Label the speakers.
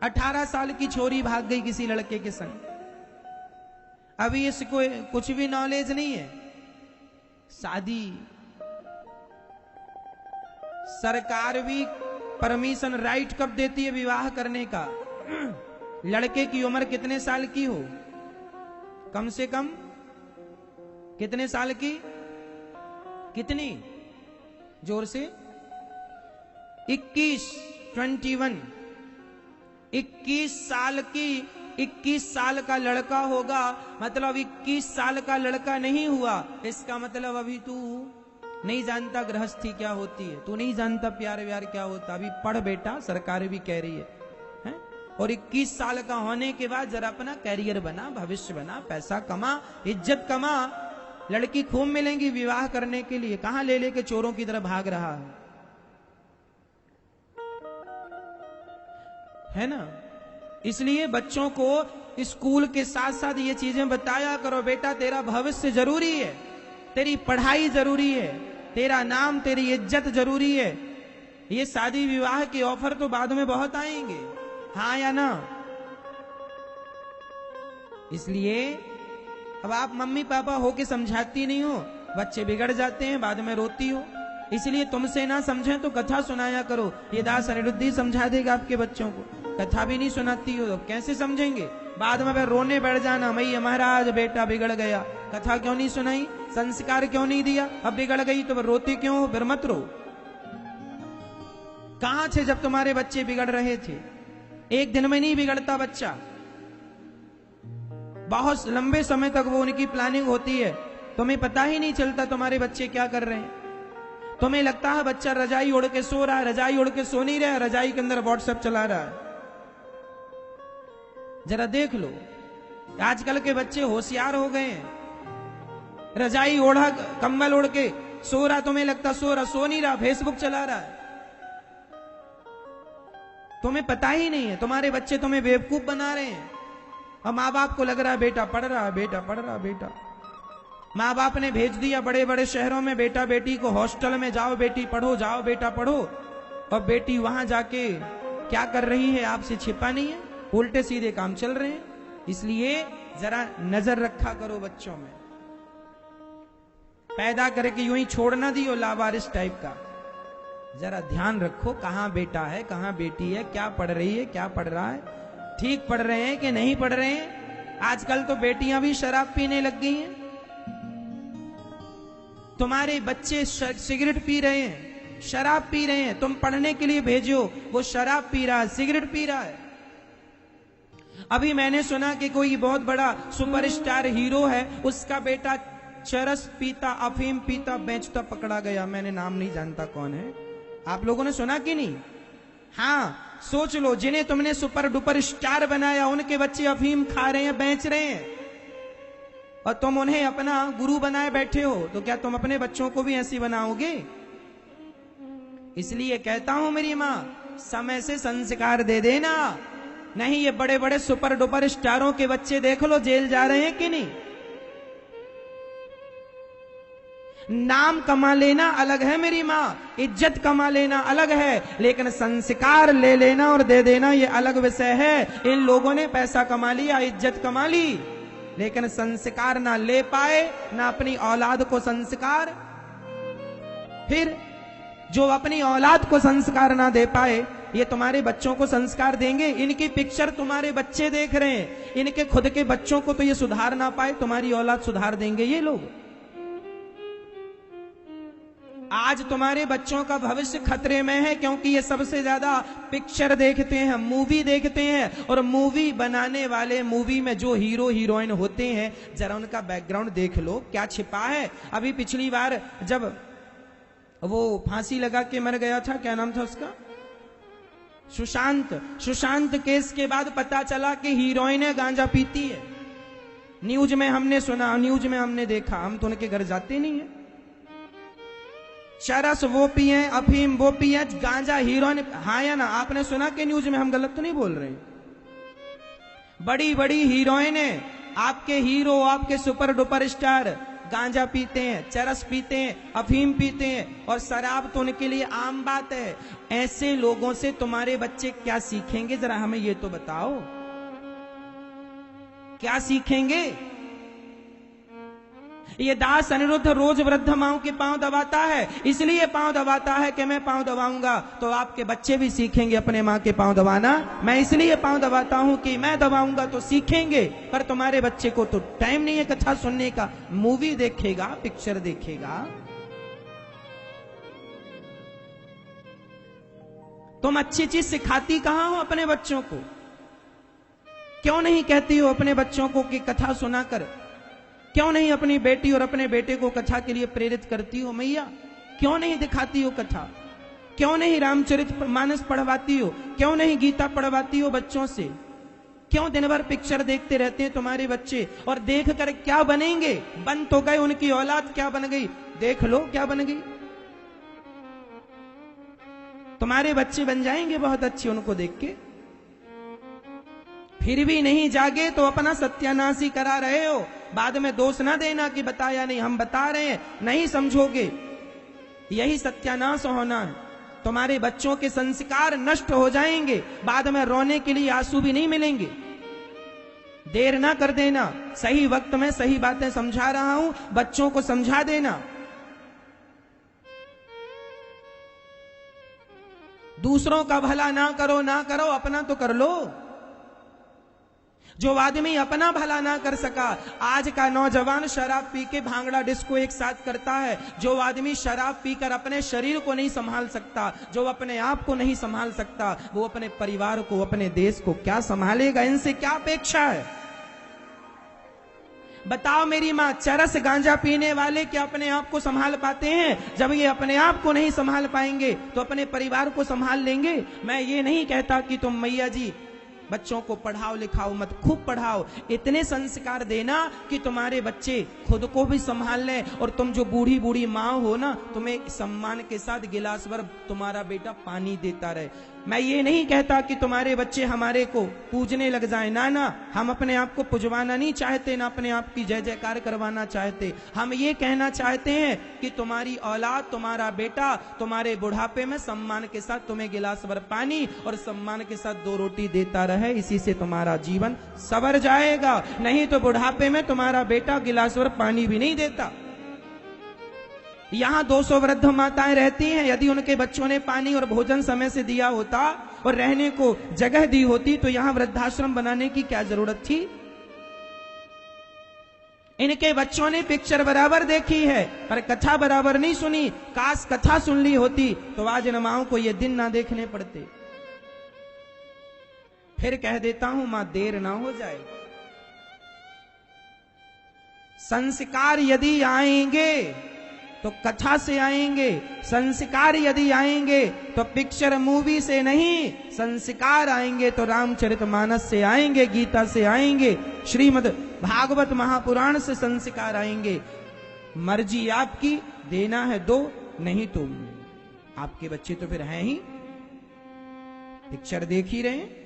Speaker 1: 18 साल की छोरी भाग गई किसी लड़के के संग। अभी इसको कुछ भी नॉलेज नहीं है। शादी सरकार भी परमिशन राइट कब देती है विवाह करने का? लड़के की उम्र कितने साल की हो, कम से कम कितने साल की, कितनी, जोर से 21 21 साल की, 21 साल का लड़का होगा, मतलब 21 साल का लड़का नहीं हुआ, इसका मतलब अभी तू नहीं जानता गृहस्थी क्या होती है, तू नहीं जानता प्यार व्यार क्या होता। अभी पढ़ बेटा, सरकार भी कह रही है? और 21 साल का होने के बाद जरा अपना कैरियर बना, भविष्य बना, पैसा कमा, इज्जत कमा, लड़की खूब मिलेंगी विवाह करने के लिए। कहां ले लेके चोरों की तरह भाग रहा है ना? इसलिए बच्चों को स्कूल के साथ साथ ये चीजें बताया करो, बेटा तेरा भविष्य जरूरी है, तेरी पढ़ाई जरूरी है, तेरा नाम, तेरी इज्जत जरूरी है। ये शादी विवाह के ऑफर तो बाद में बहुत आएंगे, हाँ या ना? इसलिए अब आप मम्मी पापा हो के समझाती नहीं हो, बच्चे बिगड़ जाते हैं, बाद में रोती हो। इसलिए तुमसे ना समझे तो कथा सुनाया करो। ये दास अनिरुद्धि समझा देगा आपके बच्चों को। कथा भी नहीं सुनाती हो तो कैसे समझेंगे? बाद में रोने बैठ जाना, मैया महाराज बेटा बिगड़ गया, कथा क्यों नहीं सुनाई, संस्कार क्यों नहीं दिया, अब बिगड़ गई तो रोती क्यों हो? फिर मत रो। कहां थे जब तुम्हारे बच्चे बिगड़ रहे थे? एक दिन में नहीं बिगड़ता बच्चा, बहुत लंबे समय तक वो उनकी प्लानिंग होती है। तुम्हें पता ही नहीं चलता तुम्हारे बच्चे क्या कर रहे हैं। तुम्हें लगता है बच्चा रजाई ओढ़ के सो रहा है, रजाई ओढ़ के सो नहीं रहा है, रजाई के अंदर व्हाट्सएप चला रहा है। जरा देख लो, आजकल के बच्चे होशियार हो गए हैं। रजाई ओढ़ा, कंबल ओढ़ के सो रहा, तुम्हें लगता सो रहा, सो नहीं रहा, फेसबुक चला रहा है। तुम्हें पता ही नहीं है, तुम्हारे बच्चे तुम्हें बेवकूफ बना रहे हैं। और माँ बाप को लग रहा है बेटा पढ़ रहा है, बेटा पढ़ रहा है, बेटा। माँ बाप ने भेज दिया बड़े बड़े शहरों में बेटा बेटी को, हॉस्टल में जाओ बेटी पढ़ो, जाओ बेटा पढ़ो, और बेटी वहां जाके क्या कर रही है आपसे छिपा नहीं है, उल्टे सीधे काम चल रहे हैं। इसलिए जरा नजर रखा करो बच्चों में, पैदा करके यूं ही छोड़ ना दियो लावारिस टाइप का। जरा ध्यान रखो कहां बेटा है, कहां बेटी है, क्या पढ़ रही है, क्या पढ़ रहा है, ठीक पढ़ रहे हैं कि नहीं पढ़ रहे हैं। आजकल तो बेटियां भी शराब पीने लग गई हैं। तुम्हारे बच्चे सिगरेट पी रहे हैं, शराब पी रहे हैं, तुम पढ़ने के लिए भेजो, वो शराब पी रहा है, सिगरेट पी रहा है। अभी मैंने सुना कि कोई बहुत बड़ा सुपरस्टार हीरो है, उसका बेटा चरस पीता, अफीम पीता, बेचता पकड़ा गया। मैंने नाम नहीं जानता कौन है, आप लोगों ने सुना कि नहीं? हाँ, सोच लो, जिन्हें तुमने सुपर डुपर स्टार बनाया उनके बच्चे अफीम खा रहे हैं, बेच रहे हैं, और तुम उन्हें अपना गुरु बनाए बैठे हो। तो क्या तुम अपने बच्चों को भी ऐसी बनाओगे? इसलिए कहता हूं मेरी मां, समय से संस्कार दे देना, नहीं ये बड़े बड़े सुपर डुपर स्टारों के बच्चे देख लो जेल जा रहे हैं कि नहीं। नाम कमा लेना अलग है मेरी मां, इज्जत कमा लेना अलग है, लेकिन संस्कार ले लेना और दे देना ये अलग विषय है। इन लोगों ने पैसा कमा लिया, इज्जत कमा ली, लेकिन संस्कार ना ले पाए, ना अपनी औलाद को संस्कार। फिर जो अपनी औलाद को संस्कार ना दे पाए, ये तुम्हारे बच्चों को संस्कार देंगे? इनकी पिक्चर तुम्हारे बच्चे देख रहे हैं, इनके खुद के बच्चों को तो ये सुधार ना पाए, तुम्हारी औलाद सुधार देंगे ये लोग? आज तुम्हारे बच्चों का भविष्य खतरे में है, क्योंकि ये सबसे ज्यादा पिक्चर देखते हैं, मूवी देखते हैं, और मूवी बनाने वाले, मूवी में जो हीरो हीरोइन होते हैं, जरा उनका बैकग्राउंड देख लो क्या छिपा है। अभी पिछली बार जब वो फांसी लगा के मर गया था, क्या नाम था उसका, सुशांत केस के बाद पता चला कि हीरोइनें गांजा पीती है। न्यूज में हमने सुना, न्यूज में हमने देखा, हम तो उनके घर जाते नहीं है। चरस वो पिए, अफीम वो पिए, गांजा हीरोइन, हाँ या ना? आपने सुना कि न्यूज में? हम गलत तो नहीं बोल रहे? बड़ी बड़ी हीरोइनें, आपके हीरो, आपके सुपर डुपर स्टार गांजा पीते हैं, चरस पीते हैं, अफीम पीते हैं, और शराब तो उनके लिए आम बात है। ऐसे लोगों से तुम्हारे बच्चे क्या सीखेंगे, जरा हमें ये तो बताओ, क्या सीखेंगे? ये दास अनिरुद्ध रोज वृद्ध माओं के पांव दबाता है, इसलिए पांव दबाता है कि मैं पांव दबाऊंगा तो आपके बच्चे भी सीखेंगे अपने मां के पांव दबाना। मैं इसलिए पांव दबाता हूं कि मैं दबाऊंगा तो सीखेंगे। पर तुम्हारे बच्चे को तो टाइम नहीं है कथा सुनने का, मूवी देखेगा, पिक्चर देखेगा। तुम अच्छी चीज सिखाती कहां हो अपने बच्चों को? क्यों नहीं कहती हो अपने बच्चों को कि कथा सुनाकर? क्यों नहीं अपनी बेटी और अपने बेटे को कथा के लिए प्रेरित करती हो मैया? क्यों नहीं दिखाती हो कथा? क्यों नहीं रामचरितमानस पढ़वाती हो? क्यों नहीं गीता पढ़वाती हो बच्चों से? क्यों दिन भर पिक्चर देखते रहते हैं तुम्हारे बच्चे? और देख कर क्या बनेंगे? बन तो गए, उनकी औलाद क्या बन गई देख लो, क्या बन गई। तुम्हारे बच्चे बन जाएंगे बहुत अच्छे उनको देख के। फिर भी नहीं जागे तो अपना सत्यानाश ही करा रहे हो। बाद में दोष ना देना कि बताया नहीं, हम बता रहे हैं, नहीं समझोगे, यही सत्यानाश होना है। तुम्हारे बच्चों के संस्कार नष्ट हो जाएंगे, बाद में रोने के लिए आंसू भी नहीं मिलेंगे। देर ना कर देना, सही वक्त में सही बातें समझा रहा हूं, बच्चों को समझा देना। दूसरों का भला ना करो, ना करो, अपना तो कर लो। जो आदमी अपना भला ना कर सका, आज का नौजवान शराब पी के भांगड़ा डिस्को एक साथ करता है। जो आदमी शराब पीकर अपने शरीर को नहीं संभाल सकता, जो अपने आप को नहीं संभाल सकता, वो अपने परिवार को, अपने देश को क्या संभालेगा? इनसे क्या अपेक्षा है? बताओ मेरी मां, चरस गांजा पीने वाले क्या अपने आप को संभाल पाते हैं? जब ये अपने आप को नहीं संभाल पाएंगे तो अपने परिवार को संभाल लेंगे? मैं ये नहीं कहता कि तुम मैया जी बच्चों को पढ़ाओ लिखाओ मत, खूब पढ़ाओ, इतने संस्कार देना कि तुम्हारे बच्चे खुद को भी संभाल लें, और तुम जो बूढ़ी बूढ़ी माँ हो ना, तुम्हें सम्मान के साथ गिलास भर तुम्हारा बेटा पानी देता रहे। मैं ये नहीं कहता कि तुम्हारे बच्चे हमारे को पूजने लग जाएं, ना ना, हम अपने आप को पुजवाना नहीं चाहते, ना अपने आप की जय जयकार करवाना चाहते। हम ये कहना चाहते हैं कि तुम्हारी औलाद, तुम्हारा बेटा तुम्हारे बुढ़ापे में सम्मान के साथ तुम्हें गिलास भर पानी और सम्मान के साथ 2 रोटी देता रहे, इसी से तुम्हारा जीवन सवर जाएगा। नहीं तो बुढ़ापे में तुम्हारा बेटा गिलास भर पानी भी नहीं देता। यहां 200 वृद्ध माताएं रहती हैं, यदि उनके बच्चों ने पानी और भोजन समय से दिया होता और रहने को जगह दी होती तो यहां वृद्धाश्रम बनाने की क्या जरूरत थी? इनके बच्चों ने पिक्चर बराबर देखी है पर कथा बराबर नहीं सुनी। काश कथा सुन ली होती तो आज इन माओं को ये दिन ना देखने पड़ते। फिर कह देता हूं मां, देर ना हो जाए। संस्कार यदि आएंगे तो कथा से आएंगे, संस्कार यदि आएंगे तो पिक्चर मूवी से नहीं, संस्कार आएंगे तो रामचरितमानस से आएंगे, गीता से आएंगे, श्रीमद् भागवत महापुराण से संस्कार आएंगे। मर्जी आपकी, देना है दो, नहीं तो आपके बच्चे तो फिर हैं ही, पिक्चर देख ही रहे हैं।